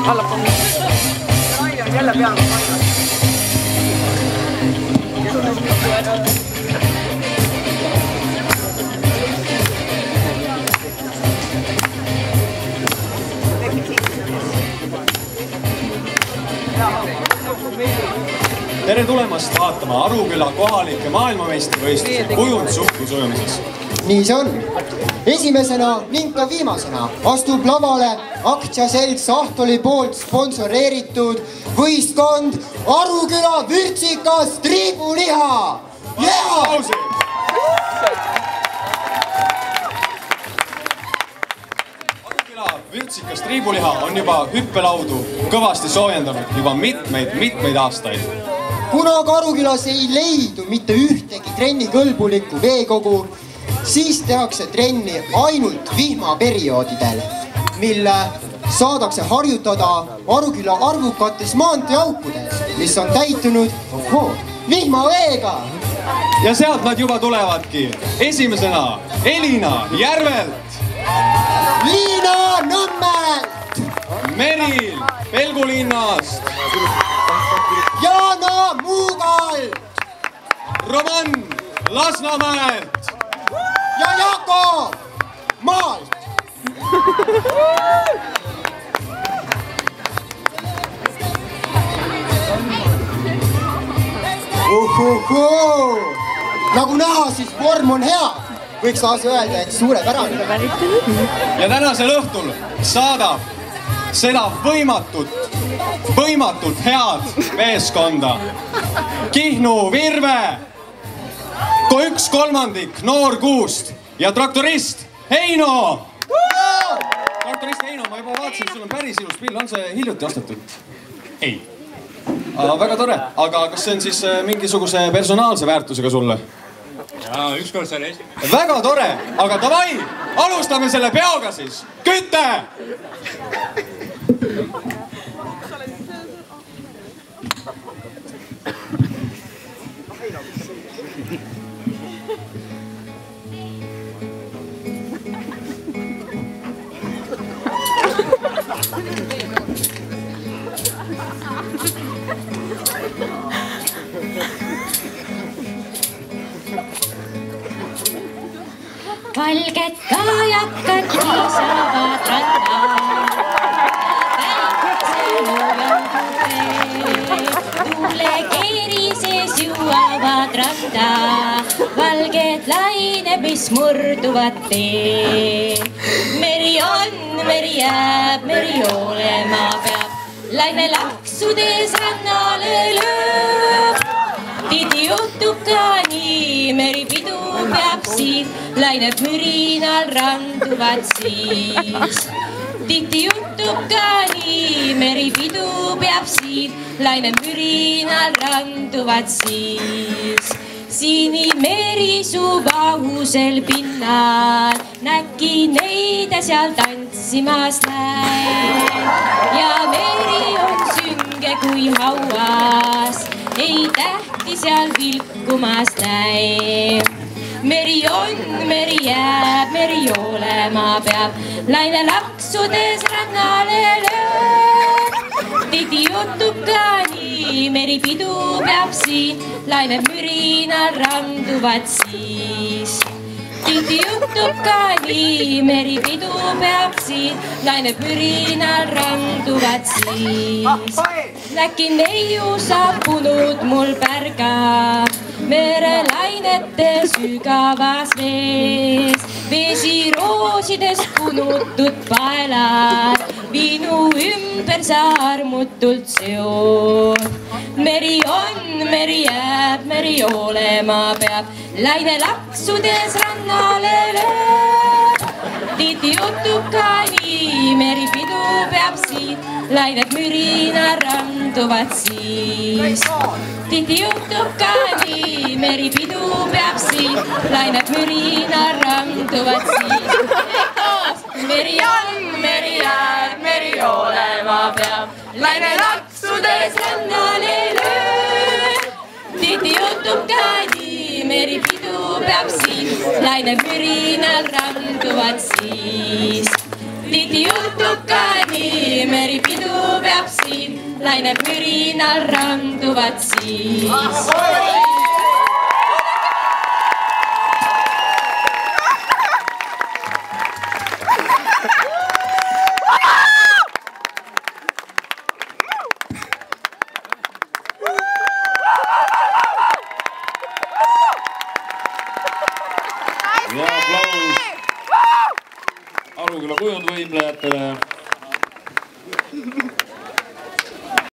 Allapoole. Jälle peale. Tere tulemast vaatama Aruküla kohalike maailmameistrivõistlusi kujundsuhtlus-ujumises. Nii see on. Esimesena ning ka viimasena astub lavale aktsiaselts Ahtoli poolt sponsoreeritud võistkond Aruküla vürtsikas triibuliha. Aruküla vürtsikas triibuliha on juba hüppelaudu kõvasti soojendanud juba mitmeid aastaid. Kuna Arukülas ei leidu mitte ühtegi trennikõlbulikku veekogu, siis tehakse trenni ainult vihmaperioodidel, mille saadakse harjutada Aruküla arvukates maanteeaukudes, mis on täitunud vihmaveega. Ja sealt nad juba tulevadki. Esimesena Elina Järvelt, Liina Nõmmelt, Meril Pelgulinnast, Jana Muugalt, Roman Lasnamäelt ja Jakob Maalt. Nagu näha, siis vorm on hea. Võiks taas öelda, et suurepärane. Ja tänasel õhtul saadab seda võimatult head meeskonda Kihnu Virve, 1/3 Noorkuust ja traktorist Heino. Traktorist Heino, ma juba vaatasin, sul on päris ilus pill, on see hiljuti ostetud? Ei. Väga tore, aga kas see on siis mingisuguse personaalse väärtusega sulle? Jaa, ükskord see oli esimene. Väga tore, aga davai, alustame selle peoga siis. Kütte! Valged kajakad kiisavad rannal, tuule keerises jõuavad randa, valged lained, mis murduvad tee. Meri on, meri jääb, meri olema peab, laine laksudes rannale lööb. Tidi juhtub ka nii, meri pidu peab siin, lained mürinal randuvad siis. Tidi juhtub ka nii, meri pidu peab siin, lained mürinal randuvad siis. Sinimeri su vahusel pinnal, nägin neid ja seal tantsimas näin. Ja meri on sünge kui hauas, ei tähti seal vilkumas näib. Meri on, meri jääb, meri olema peab, laine laksudes rannale lööb. Tidi jutub ka nii, meri pidu peab siin, lained mürinal randuvad siis. Tidi jutub ka nii, meri pidu peab siin, lained mürinal randuvad siis. Nägin neiu saabunud mul pärga, merelainete sügavas vees. Vesi roosides punutud paelad, minu ümber sa armutult seob. Meri on, meri jääb, meri olema peab, laine laksudes rannale lööb. Tidi jutub ka nii, meri pidu peab siin, lained mürinal randuvad siis. Tidi jutub ka nii, meri pidu peab siin, lained mürinal randuvad siis. Meri on, meri jääb, meri olema peab, laine laksudes rannale lööb. Tidi jutub ka nii, meri pidu peab siin, lained mürinal randuvad siis. Tidi jutub ka nii, lained mürinal randuvad siis. Ja aplaus Aruküla kujundvõimlejatele.